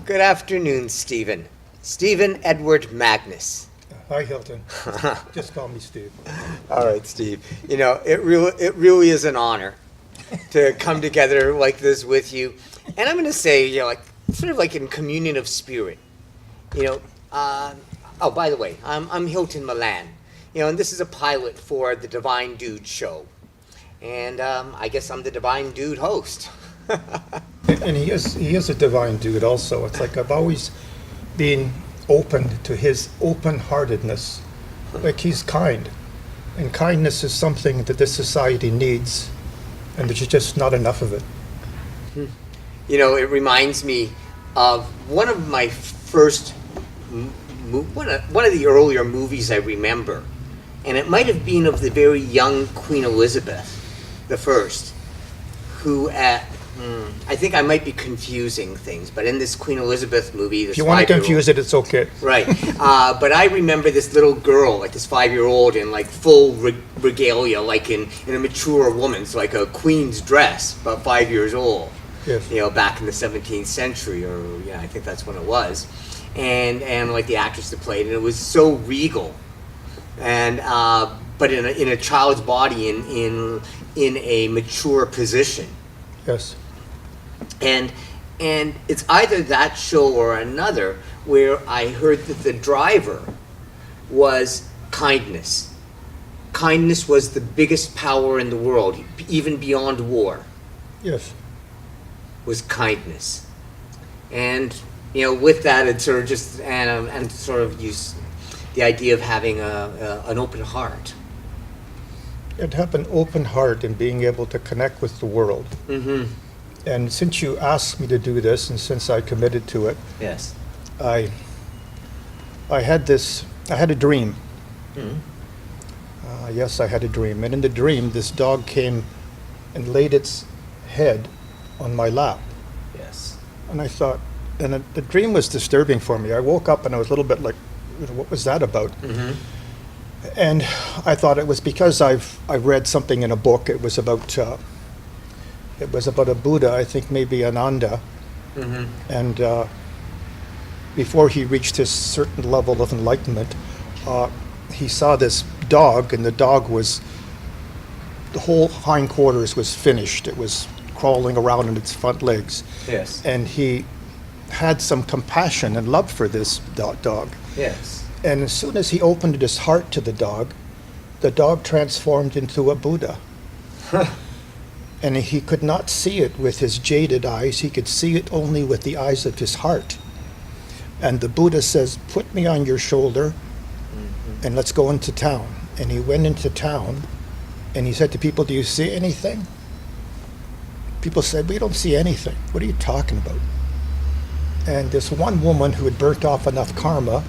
Good afternoon, Stephen. Stephen Edward Magnus. Hi, Hilton. Just call me Steve. All right, Steve. It really is an honor to come together like this with you. And I'm going to say, like sort of like in communion of spirit. You know, oh, by the way, I'm Hilton Milan. And this is a pilot for the Divine Dude show. And I guess I'm the Divine Dude host. And he is a divine dude also. It's like I've always been open to his open-heartedness. Like he's kind. And kindness is something that this society needs. And there's just not enough of it. It reminds me of one of my first, one of the earlier movies I remember. And it might have been of the very young Queen Elizabeth the First, who I think I might be confusing things, but in this Queen Elizabeth movie, If you want to confuse it, it's okay. Right. But I remember this little girl, like this 5-year-old, in like full regalia, like in a mature woman's, like a queen's dress, about 5 years old. Yes. Back in the 17th century, or I think that's when it was, and like the actress that played, and it was so regal, and but in a child's body, in a mature position. Yes. And it's either that show or another where I heard that the driver was kindness. Kindness was the biggest power in the world, even beyond war. Yes. Was kindness. And with that, it sort of just and sort of use the idea of having an open heart. And have an open heart and being able to connect with the world. Mm-hmm. And since you asked me to do this, and since I committed to it, Yes. I had a dream. Mm-hmm. Yes, I had a dream. And in the dream, this dog came and laid its head on my lap. Yes. And I thought, and the dream was disturbing for me. I woke up and I was a little bit like, what was that about? Mm-hmm. And I thought it was because I read something in a book. It was about a Buddha, I think maybe Ananda. Mm-hmm. And before he reached his certain level of enlightenment, he saw this dog, and the dog was, the whole hindquarters was finished. It was crawling around on its front legs. Yes. And he had some compassion and love for this dog. Yes. And as soon as he opened his heart to the dog transformed into a Buddha. And he could not see it with his jaded eyes. He could see it only with the eyes of his heart. And the Buddha says, put me on your shoulder and let's go into town. And he went into town and he said to people, do you see anything? People said, we don't see anything. What are you talking about? And this one woman who had burnt off enough karma,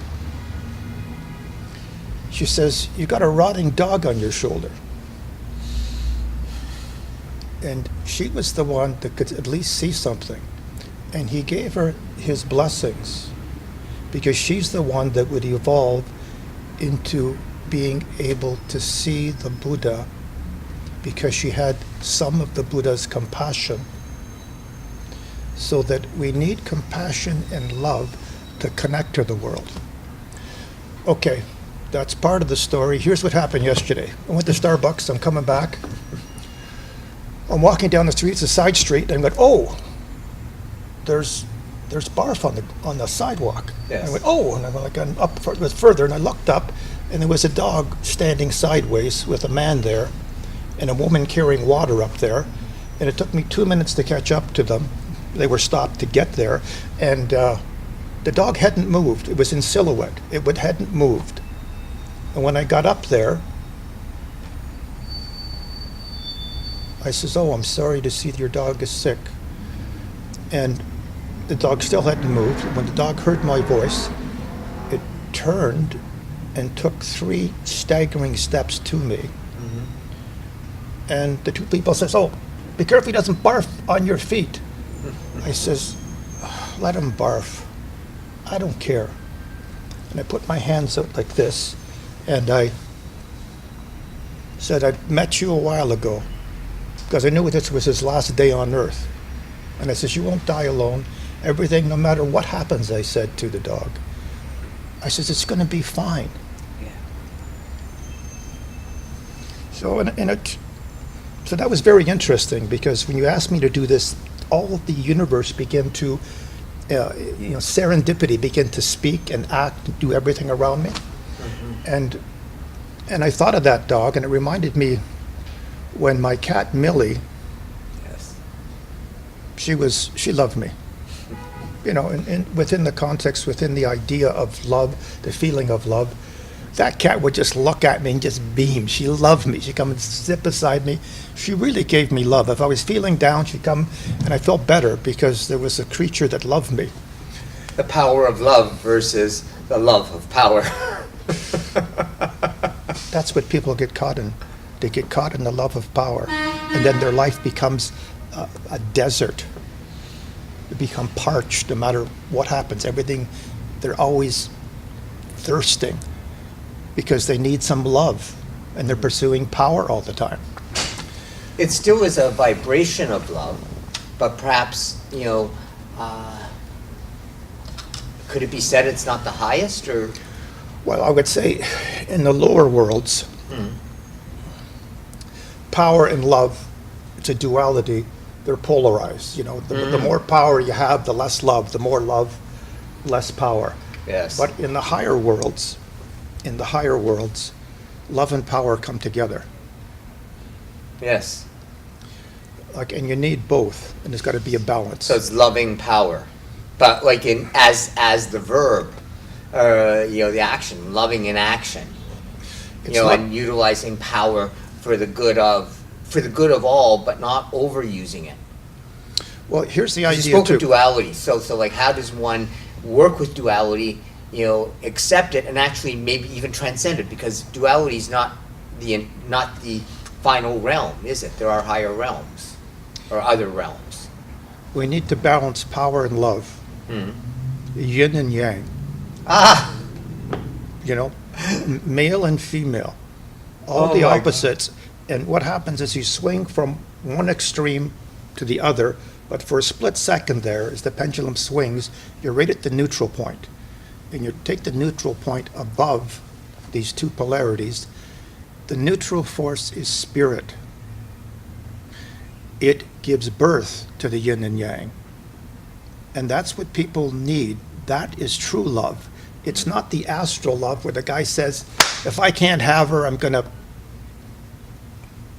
she says, you got a rotting dog on your shoulder. And she was the one that could at least see something. And he gave her his blessings because she's the one that would evolve into being able to see the Buddha because she had some of the Buddha's compassion. So that we need compassion and love to connect to the world. Okay, that's part of the story. Here's what happened yesterday. I went to Starbucks, I'm coming back. I'm walking down the street, it's a side street, and I went, oh, there's barf on the sidewalk. Yes. I went, oh, and I went like up further, and I looked up, and there was a dog standing sideways with a man there, and a woman carrying water up there, and it took me 2 minutes to catch up to them. They were stopped to get there, and the dog hadn't moved. It was in silhouette. It hadn't moved. And when I got up there, I says, oh, I'm sorry to see your dog is sick. And the dog still hadn't moved. When the dog heard my voice, it turned and took 3 staggering steps to me. Mm-hmm. And the 2 people says, oh, be careful he doesn't barf on your feet. I says, let him barf. I don't care. And I put my hands out like this, and I said, I met you a while ago, because I knew this was his last day on earth. And I says, you won't die alone, Everything, no matter what happens, I said to the dog. I says, it's going to be fine. Yeah. So, so that was very interesting, because when you asked me to do this, all of the universe began to, serendipity began to speak and act, do everything around me. And I thought of that dog, and it reminded me when my cat Millie, Yes. she loved me. And within the context, within the idea of love, the feeling of love, that cat would just look at me and just beam. She loved me. She'd come and sit beside me. She really gave me love. If I was feeling down, she'd come, and I felt better because there was a creature that loved me. The power of love versus the love of power. That's what people get caught in. They get caught in the love of power, and then their life becomes a desert. They become parched no matter what happens. Everything, they're always thirsting because they need some love, and they're pursuing power all the time. It still is a vibration of love, but perhaps, could it be said it's not the highest, or? Well, I would say in the lower worlds, power and love, it's a duality. They're polarized. The more power you have, the less love. The more love, less power. Yes. But in the higher worlds, love and power come together. Yes. And you need both, and there's got to be a balance. So it's loving power, but like as the verb, the action, loving in action. And utilizing power for the good of all, but not overusing it. Well, here's the idea You spoke too. of duality. So like, how does one work with duality? Accept it and actually maybe even transcend it, because duality is not the final realm, is it? There are higher realms or other realms. We need to balance power and love, yin and yang. Male and female, all the opposites. And what happens is you swing from one extreme to the other, but for a split second there, as the pendulum swings, you're right at the neutral point. And you take the neutral point above these two polarities. The neutral force is spirit. It gives birth to the yin and yang. And that's what people need. That is true love. It's not the astral love where the guy says, if I can't have her, I'm going to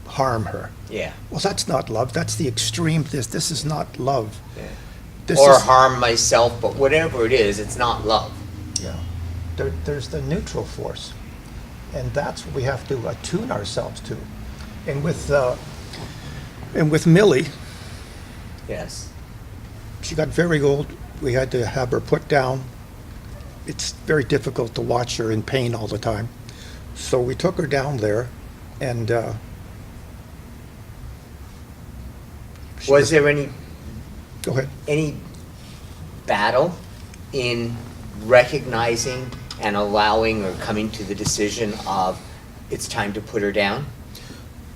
harm her. Yeah. Well, that's not love. That's the extreme. This is not love. Yeah. This Or is, harm myself, but whatever it is, it's not love. yeah. There's the neutral force, and that's what we have to attune ourselves to. And with Millie, Yes. she got very old. We had to have her put down. It's very difficult to watch her in pain all the time. So we took her down there, and Was there any go ahead. battle in recognizing and allowing or coming to the decision of it's time to put her down?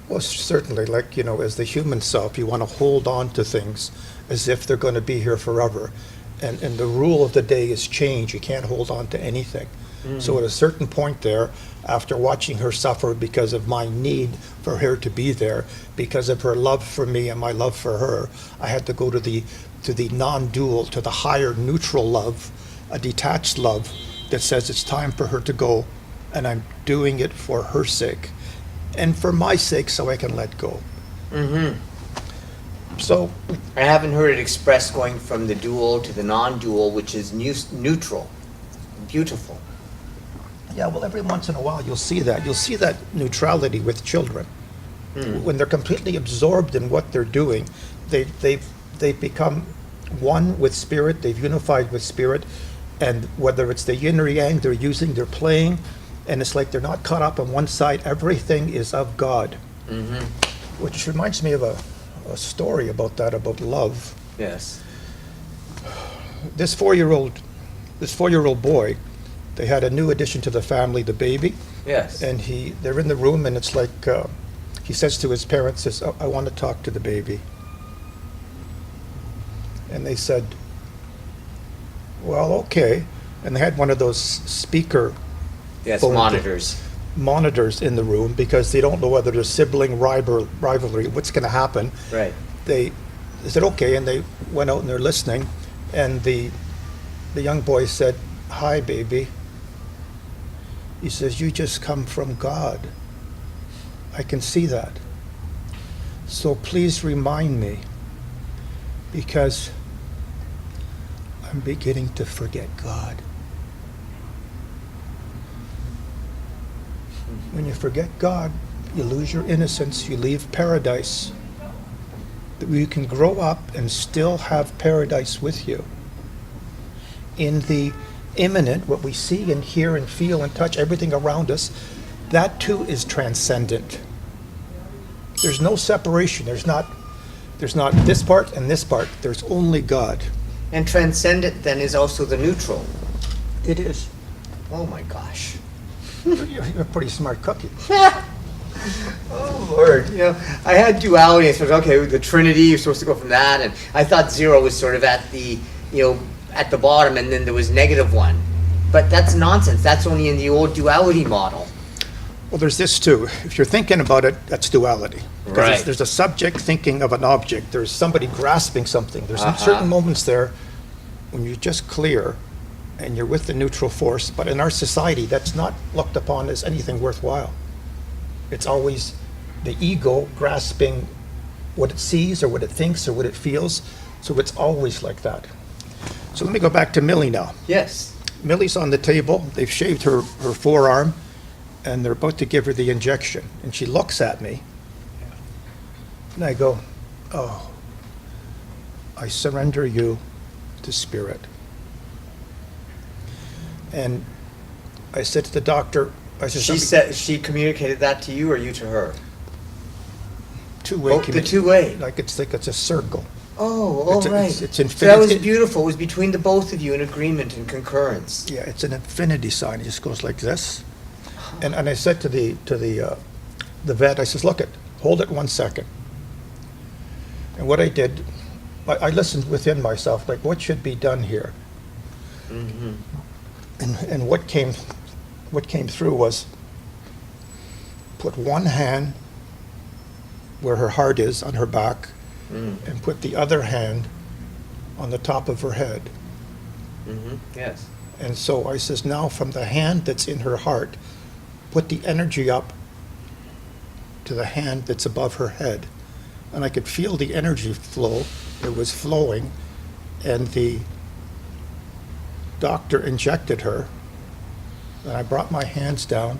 Well, certainly, as the human self, you want to hold on to things as if they're going to be here forever. And the rule of the day is change. You can't hold on to anything. So at a certain point there, after watching her suffer because of my need for her to be there, because of her love for me and my love for her, I had to go to the non-dual, to the higher neutral love, a detached love that says it's time for her to go, and I'm doing it for her sake and for my sake, so I can let go. So I haven't heard it expressed going from the dual to the non-dual, which is neutral. Beautiful. yeah, well, every once in a while you'll see that. You'll see that neutrality with children. When they're completely absorbed in what they're doing, they've become one with spirit, they've unified with spirit, and whether it's the yin or yang they're playing, and it's like they're not caught up on one side. Everything is of God. Which reminds me of a story about that, about love. Yes. This four-year-old boy, they had a new addition to the family, the baby. Yes. And they're in the room, and it's like he says to his parents, I want to talk to the baby. And they said, well, okay. And they had one of those speaker Yes, phone monitors in the room because they don't know whether there's sibling rivalry, what's going to happen. Right. They said, okay, and they went out and they're listening, and the young boy said, hi, baby. He says, you just come from God. I can see that. So please remind me, because I'm beginning to forget God. When you forget God, you lose your innocence, you leave paradise. That you can grow up and still have paradise with you. In the imminent, what we see and hear and feel and touch, everything around us, that too is transcendent. There's no separation. There's not this part and this part. There's only God. And transcendent then is also the neutral. It is. Oh my gosh. You're a pretty smart cookie. Oh Lord, I had duality. I thought, okay, the Trinity, you're supposed to go from that, and I thought zero was sort of at the, at the bottom, and then there was -1. But that's nonsense. That's only in the old duality model. Well, there's this too. If you're thinking about it, that's duality. Because Right. there's a subject thinking of an object. There's somebody grasping something. There's certain moments there when you're just clear and you're with the neutral force. But in our society, that's not looked upon as anything worthwhile. It's always the ego grasping what it sees or what it thinks or what it feels. So it's always like that. So let me go back to Millie now. Yes. Millie's on the table. They've shaved her forearm, and they're about to give her the injection. And she looks at me, and I go, oh, I surrender you to Spirit. And I said to the doctor, I said, She communicated that to you, or you to her? two-way The two-way. like it's a circle. Oh, all It's a- right. it's So that infinite- was beautiful. It was between the both of you in agreement and concurrence. Yeah, it's an infinity sign. It just goes like this. And I said to the vet, I says, look it, hold it 1 second. And what I did, I listened within myself, like what should be done here? Mm-hmm. And what came through was put one hand where her heart is on her back, and put the other hand on the top of her head. Mm-hmm. Yes. And so I says, now from the hand that's in her heart, put the energy up to the hand that's above her head. And I could feel the energy flow. It was flowing, and the doctor injected her. And I brought my hands down,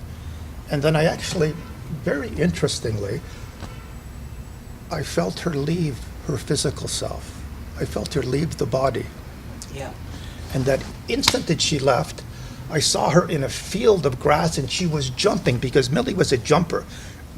and then I actually, very interestingly, I felt her leave her physical self. I felt her leave the body. Yeah. And that instant that she left, I saw her in a field of grass, and she was jumping because Millie was a jumper.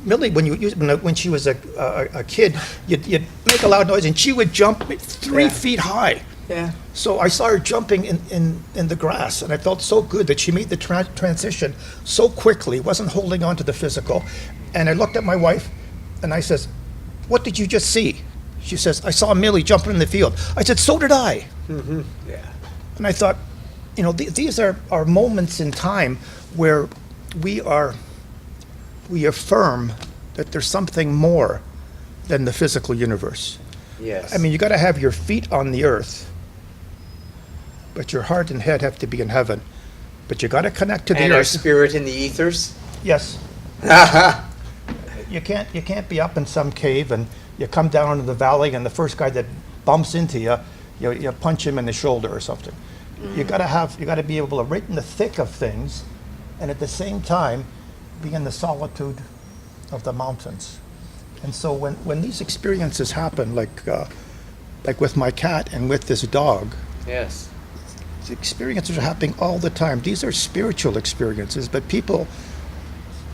Millie, when she was a kid, you'd make a loud noise, and she would jump 3 feet high. Yeah. So I saw her jumping in the grass, and I felt so good that she made the transition so quickly, wasn't holding on to the physical. And I looked at my wife, and I says, what did you just see? She says, I saw Millie jumping in the field. I said, so did I. Mm-hmm. Yeah. And I thought, these are moments in time where we affirm that there's something more than the physical universe. Yes. I mean, you got to have your feet on the earth, but your heart and head have to be in heaven. But you got to connect to the and our earth. spirit in the ethers. Yes. You can't be up in some cave and you come down into the valley, and the first guy that bumps into you, you punch him in the shoulder or something. You got to be able to right in the thick of things, and at the same time be in the solitude of the mountains. And so when these experiences happen, like with my cat and with this dog, Yes. the experiences are happening all the time. These are spiritual experiences, but people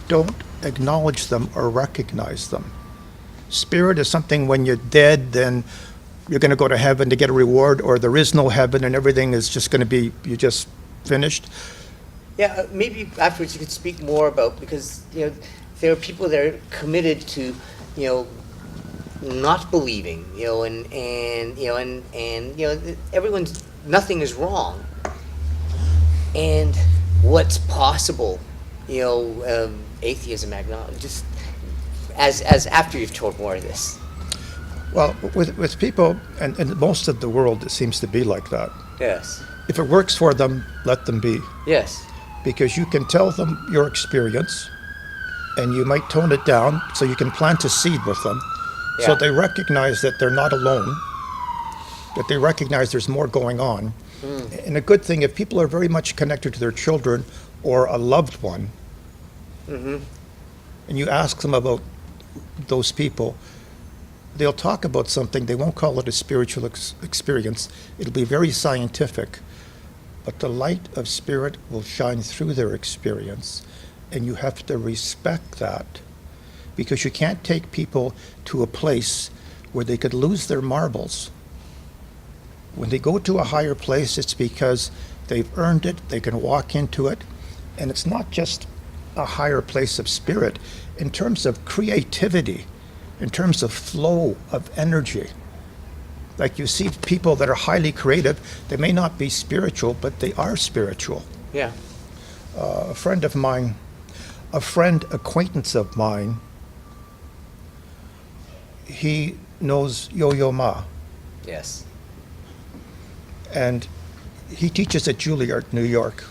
don't acknowledge them or recognize them. Spirit is something when you're dead, then you're going to go to heaven to get a reward, or there is no heaven and everything is just going to be, you just finished. Yeah, maybe afterwards you could speak more about, because there are people that are committed to not believing, and everyone's, nothing is wrong, and what's possible, atheism, agnostic, just as after you've told more of this. Well, with people, and most of the world, it seems to be like that. Yes. If it works for them, let them be. Yes. Because you can tell them your experience, and you might tone it down so you can plant a seed with them, so Yeah. they recognize that they're not alone, that they recognize there's more going on. And a good thing, if people are very much connected to their children or a loved one, and you ask them about those people, they'll talk about something. They won't call it a spiritual experience. It'll be very scientific. But the light of spirit will shine through their experience. And you have to respect that. Because you can't take people to a place where they could lose their marbles. When they go to a higher place, it's because they've earned it. They can walk into it. And it's not just a higher place of spirit. In terms of creativity, in terms of flow of energy. Like you see people that are highly creative, they may not be spiritual, but they are spiritual. Yeah. A acquaintance of mine, he knows Yo-Yo Ma, Yes. and he teaches at Juilliard, New York.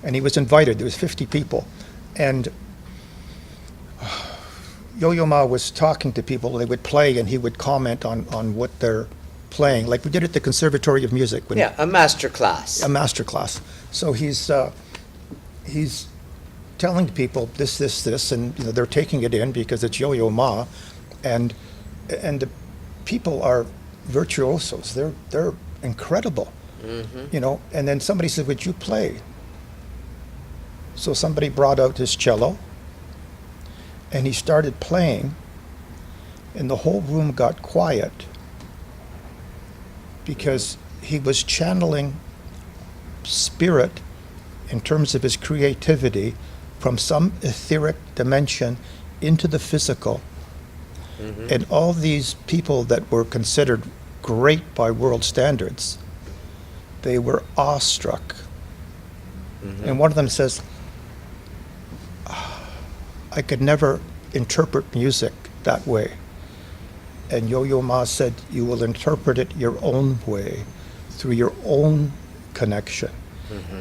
And he was invited, there was 50 people. And Yo-Yo Ma was talking to people. They would play, and he would comment on what they're playing, like we did at the Conservatory of Music. Yeah, a master class. A master class. So he's telling people this, and they're taking it in because it's Yo-Yo Ma, and the people are virtuosos. They're incredible, And then somebody said, "Would you play?" So somebody brought out his cello. And he started playing, and the whole room got quiet because he was channeling spirit in terms of his creativity from some etheric dimension into the physical. And all these people that were considered great by world standards, they were awestruck. And one of them says, "I could never interpret music that way." And Yo-Yo Ma said, "You will interpret it your own way, through your own connection."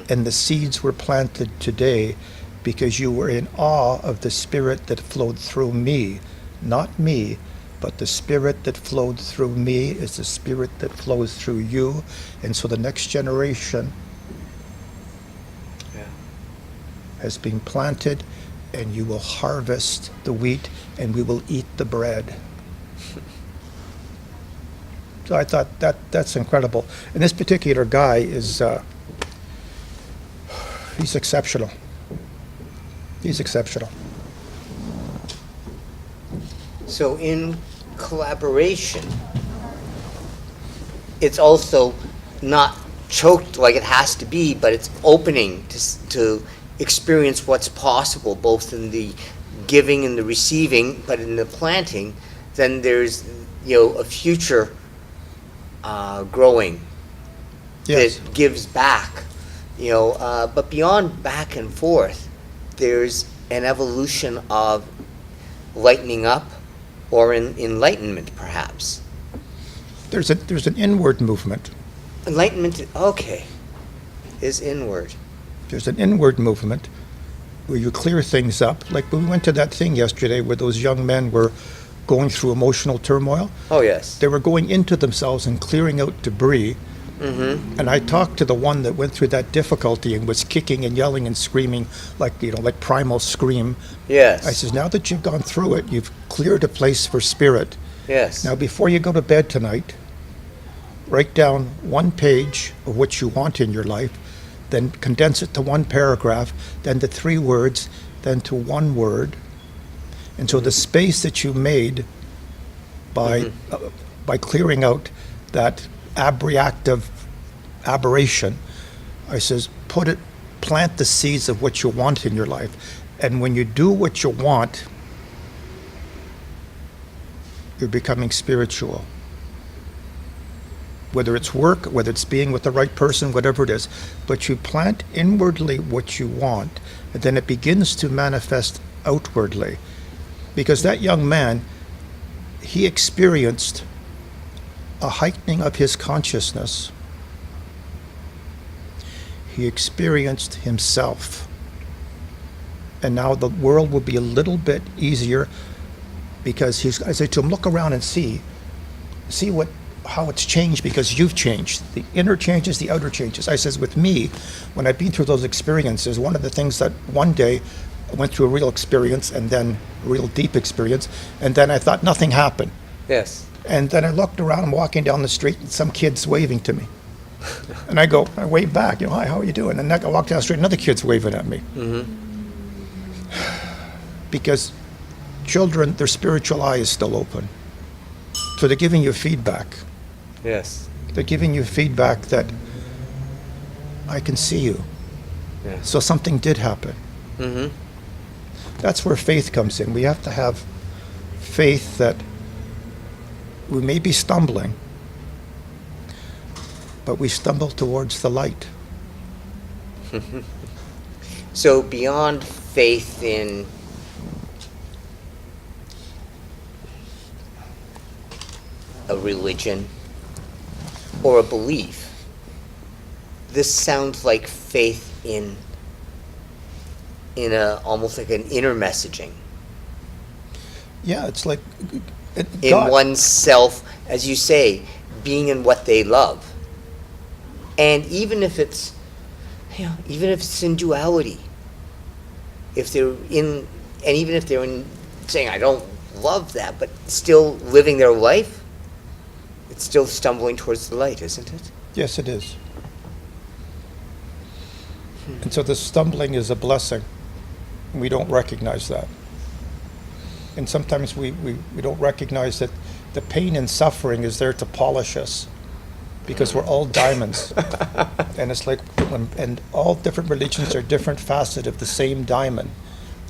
And the seeds were planted today because you were in awe of the spirit that flowed through me. Not me, but the spirit that flowed through me is the spirit that flows through you. And so the next generation has been planted, and you will harvest the wheat, and we will eat the bread. So I thought that's incredible. And this particular guy is, he's exceptional. He's exceptional. So in collaboration, it's also not choked like it has to be, but it's opening to experience what's possible, both in the giving and the receiving, but in the planting, then there's a future growing Yes. that gives back. But beyond back and forth, there's an evolution of lightening up or enlightenment, perhaps. There's an inward movement. Enlightenment, okay, is inward. There's an inward movement where you clear things up. Like when we went to that thing yesterday where those young men were going through emotional turmoil. Oh, yes. They were going into themselves and clearing out debris. And I talked to the one that went through that difficulty and was kicking and yelling and screaming like primal scream. Yes. I says, now that you've gone through it, you've cleared a place for spirit. Yes. Now before you go to bed tonight, write down one page of what you want in your life, then condense it to one paragraph, then to 3 words, then to 1 word. And so the space that you made by clearing out that abreactive aberration, I says, plant the seeds of what you want in your life. And when you do what you want, you're becoming spiritual. whether it's work, whether it's being with the right person, whatever it is. But you plant inwardly what you want, and then it begins to manifest outwardly. Because that young man, he experienced a heightening of his consciousness. He experienced himself. And now the world will be a little bit easier, because I said to him, look around and see how it's changed, because you've changed. The inner changes, the outer changes. I says, with me, when I've been through those experiences, one of the things that one day I went through a real experience, and then a real deep experience, and then I thought nothing happened. Yes. And then I looked around, I'm walking down the street, and some kid's waving to me. And I wave back, hi, how are you doing? And then I walk down the street, another kid's waving at me. Mm-hmm. Because children, their spiritual eye is still open. So they're giving you feedback. Yes. They're giving you feedback that I can see you. Yeah. So something did happen. Mm-hmm. That's where faith comes in. We have to have faith that we may be stumbling, but we stumble towards the light. So beyond faith in a religion or a belief, this sounds like faith in a almost like an inner messaging Yeah, it's like in God. oneself, as you say, being in what they love. And even if it's in duality, if they're in, and even if they're in saying, I don't love that, but still living their life, it's still stumbling towards the light, isn't it? Yes, it is. And so the stumbling is a blessing. We don't recognize that. And sometimes we don't recognize that the pain and suffering is there to polish us, because we're all diamonds. And it's like, and all different religions are different facets of the same diamond.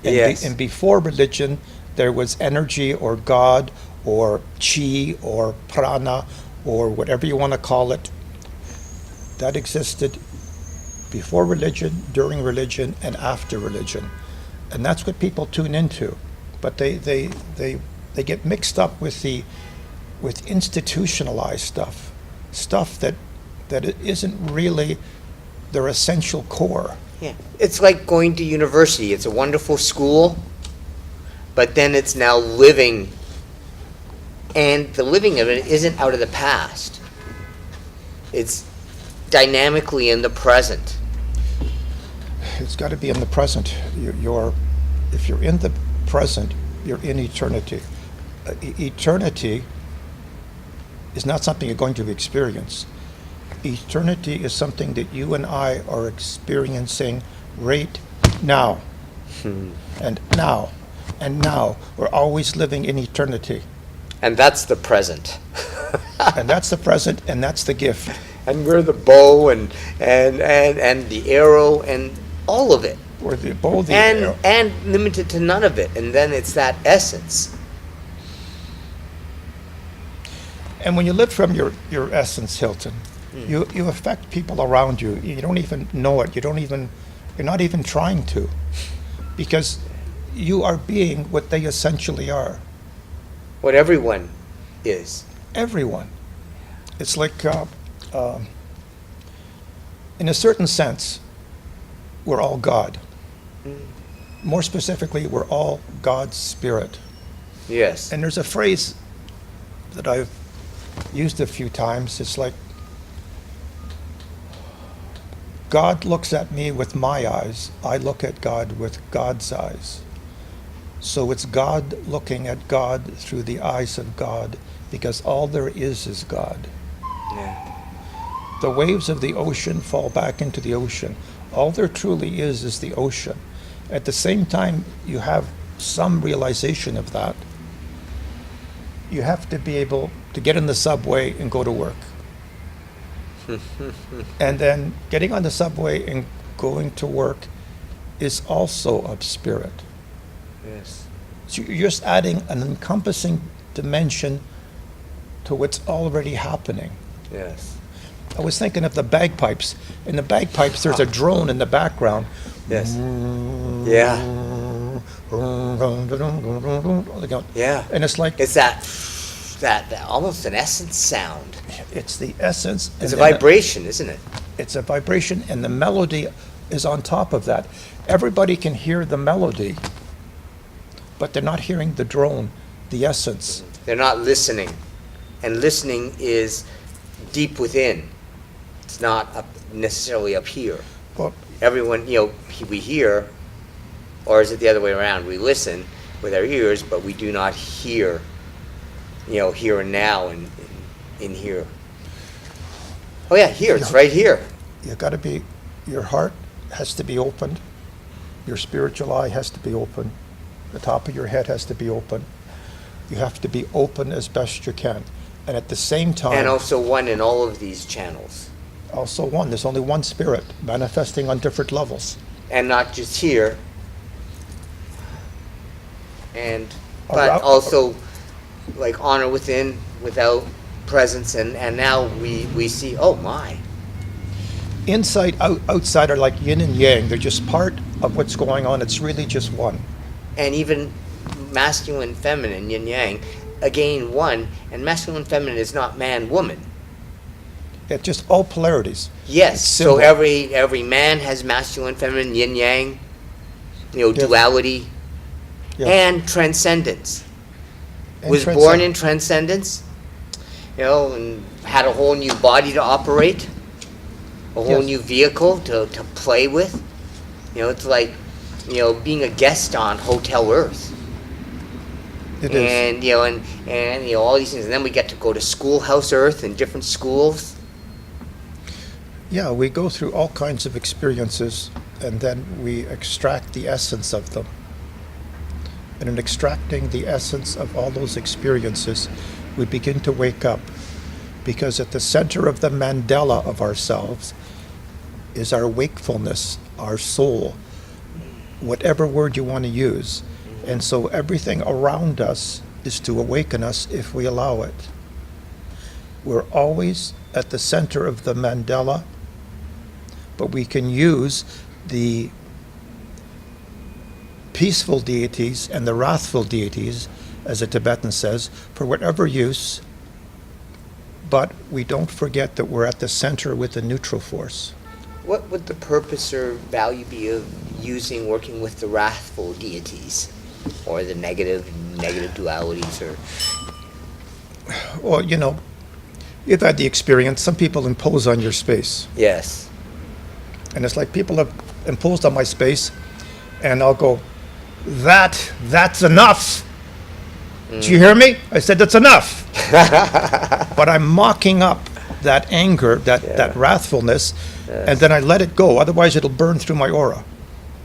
And, Yes. and before religion, there was energy or God or chi or prana or whatever you want to call it. That existed before religion, during religion, and after religion. And that's what people tune into. But they get mixed up with institutionalized stuff that it isn't really their essential core. Yeah. It's like going to university. It's a wonderful school, but then it's now living, and the living of it isn't out of the past. It's dynamically in the present. It's got to be in the present. If you're in the present, you're in eternity. Eternity is not something you're going to experience. Eternity is something that you and I are experiencing right now. And now. And now. We're always living in eternity. And that's the present. And that's the present, and that's the gift. And we're the bow and the arrow and all of it. Or the bow, the arrow. And limited to none of it. And then it's that essence. And when you live from your essence, Hilton, you affect people around you. You don't even know it. You're not even trying to. Because you are being what they essentially are. What everyone is. Everyone. It's like, in a certain sense, we're all God. More specifically, we're all God's spirit. Yes. And there's a phrase that I've used a few times. It's like, God looks at me with my eyes. I look at God with God's eyes. So it's God looking at God through the eyes of God, because all there is God. Yeah. The waves of the ocean fall back into the ocean. All there truly is the ocean. At the same time, you have some realization of that. You have to be able to get in the subway and go to work. And then getting on the subway and going to work is also of spirit. Yes. So you're just adding an encompassing dimension to what's already happening. Yes. I was thinking of the bagpipes. In the bagpipes, there's a drone in the background. Yes. Yeah. Yeah. And it's like, It's that almost an essence sound. it's the essence. It's a and then vibration, isn't it? it's a vibration, and the melody is on top of that. Everybody can hear the melody, but they're not hearing the drone, the essence. They're not listening. And listening is deep within. It's not necessarily up here. Well, Everyone, we hear, or is it the other way around? We listen with our ears, but we do not hear, here and now and in here. Oh yeah, here, it's right here. you got to be, your heart has to be opened, your spiritual eye has to be open, the top of your head has to be open. You have to be open as best you can. And at the same time, And also one in all of these channels. also one, there's only one spirit manifesting on different levels. And not just here. And, but Around- also like honor within, without presence. And now we see, oh my. Inside, outside are like yin and yang. They're just part of what's going on. It's really just one. And even masculine, feminine, yin yang, again one, and masculine, feminine is not man, woman. It's just all polarities. Yes, It's so simple. every man has masculine, feminine, yin yang, Yes. duality, Yes. and transcendence. And Was born in transcendence, and had a whole new body to operate, a whole Yes. new vehicle to play with. It's like, being a guest on Hotel Earth. It is. And all these things. And then we get to go to Schoolhouse Earth in different schools. Yeah, we go through all kinds of experiences, and then we extract the essence of them. And in extracting the essence of all those experiences, we begin to wake up. Because at the center of the mandala of ourselves is our wakefulness, our soul, whatever word you want to use. And so everything around us is to awaken us if we allow it. We're always at the center of the mandala, but we can use the peaceful deities and the wrathful deities, as a Tibetan says, for whatever use, but we don't forget that we're at the center with the neutral force. What would the purpose or value be of working with the wrathful deities, or the negative dualities, or? Well, you've had the experience. Some people impose on your space. Yes. And it's like people have imposed on my space, and I'll go, that's enough. Do you hear me? I said, that's enough. But I'm mocking up that anger, that wrathfulness, and then I let it go. Otherwise, it'll burn through my aura.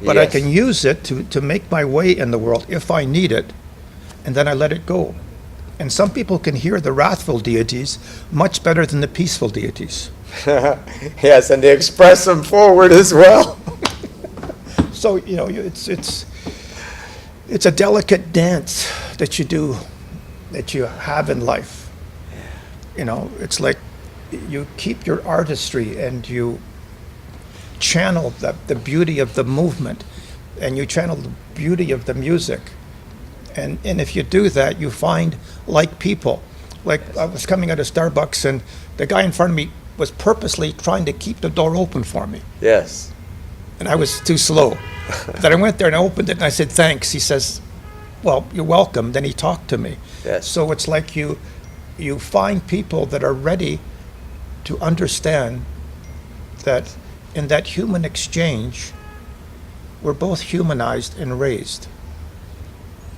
But I Yes. can use it to make my way in the world if I need it, and then I let it go. And some people can hear the wrathful deities much better than the peaceful deities. Yes, and they express them forward as well. So, it's a delicate dance that you do, that you have in life. It's like you keep your artistry and you channel the beauty of the movement, and you channel the beauty of the music. And if you do that, you find like people. Like I was coming out of Starbucks, and the guy in front of me was purposely trying to keep the door open for me. Yes. And I was too slow. Then I went there and I opened it and I said, thanks. He says, well, you're welcome. Then he talked to me. Yes. So it's like you find people that are ready to understand that in that human exchange, we're both humanized and raised.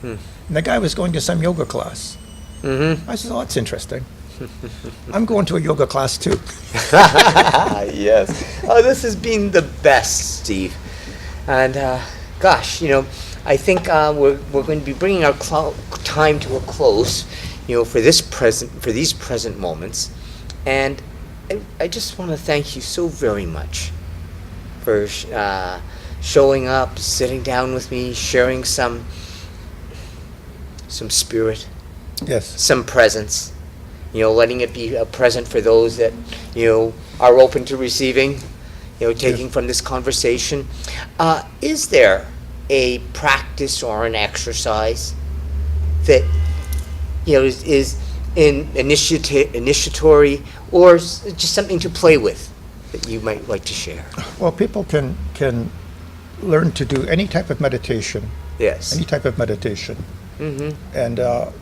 And the guy was going to some yoga class. Mm-hmm. I said, oh, that's interesting. I'm going to a yoga class too. Yes. Oh, this has been the best, Steve. And gosh, I think we're going to be bringing our time to a close, for these present moments. And I just want to thank you so very much for showing up, sitting down with me, sharing some spirit, Yes. some presence, letting it be a present for those that, are open to receiving, taking from this conversation. Is there a practice or an exercise that, is initiatory or just something to play with that you might like to share? Well, people can learn to do any type of meditation. Yes. Any type of meditation. Mm-hmm. And And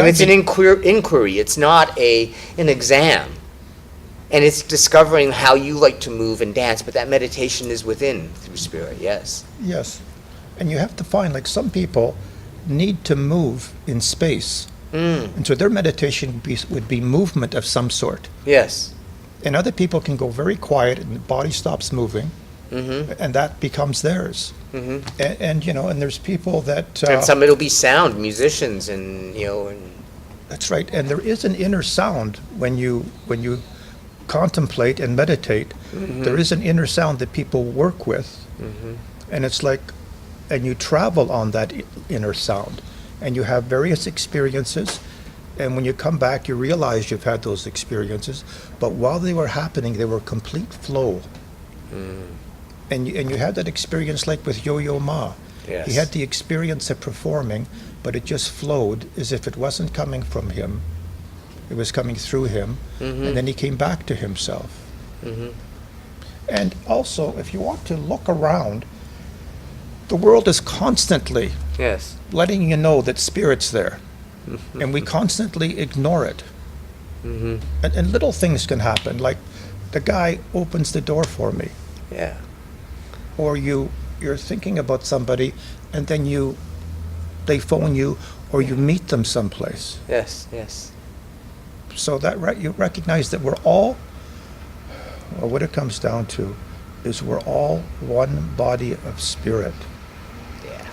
it's an inquiry. It's not an exam. And it's discovering how you like to move and dance, but that meditation is within through spirit, yes. Yes. And you have to find, like, some people need to move in space. And so their meditation would be movement of some sort. Yes. And other people can go very quiet and the body stops moving, and that becomes theirs. And and there's people that... and some it'll be sound, musicians, and, and That's right. And there is an inner sound when you contemplate and meditate. There is an inner sound that people work with. And it's like, and you travel on that inner sound. And you have various experiences. And when you come back, you realize you've had those experiences. But while they were happening, they were complete flow. And you had that experience like with Yo-Yo Ma. Yes. He had the experience of performing, but it just flowed as if it wasn't coming from him. It was coming through him. And then he came back to himself. And also, if you want to look around, the world is constantly yes. letting you know that spirit's there. And we constantly ignore it. And little things can happen, like the guy opens the door for me. Yeah. Or you're thinking about somebody, and then they phone you, or you meet them someplace. Yes, yes. So that you recognize that we're all, or what it comes down to, is we're all one body of spirit. Yeah.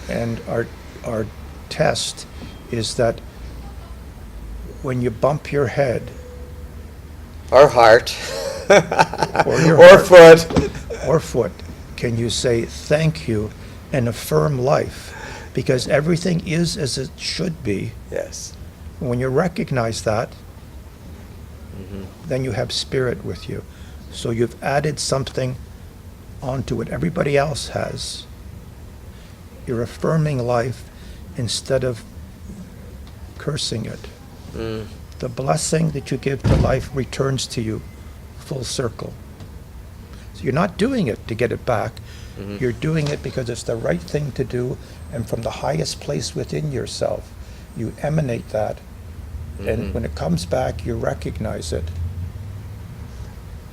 And our test is that when you bump your head, Or heart. or your or heart, foot. or foot, can you say thank you and affirm life? Because everything is as it should be. Yes. When you recognize that, then you have spirit with you. So you've added something onto what everybody else has. You're affirming life instead of cursing it. The blessing that you give to life returns to you full circle. So you're not doing it to get it back. You're doing it because it's the right thing to do, and from the highest place within yourself, you emanate that. And when it comes back, you recognize it.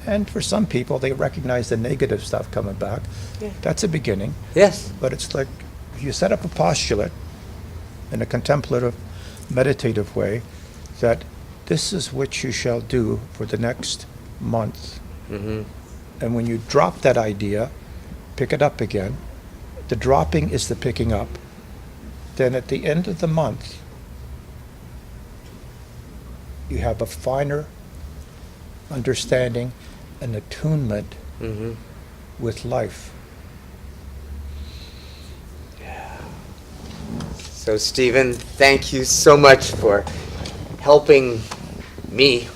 And for some people, they recognize the negative stuff coming back. Yeah. That's a beginning. Yes. But it's like, if you set up a postulate in a contemplative, meditative way, that this is what you shall do for the next month. And when you drop that idea, pick it up again. The dropping is the picking up. Then at the end of the month, you have a finer understanding and attunement with life. So, Stephen, thank you so much for helping me,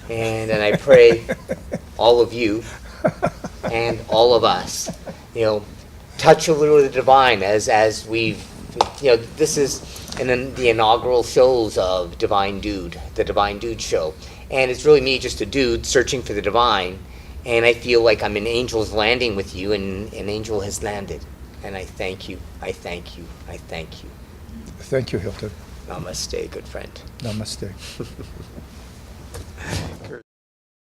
and I pray all of you and all of us, touch a little of the divine as we've, this is the inaugural shows of Divine Dude, the Divine Dude show. And it's really me, just a dude, searching for the divine, and I feel like I'm in Angel's Landing with you, and an angel has landed. And I thank you, I thank you, I thank you. Thank you, Hilton. Namaste, good friend. Namaste.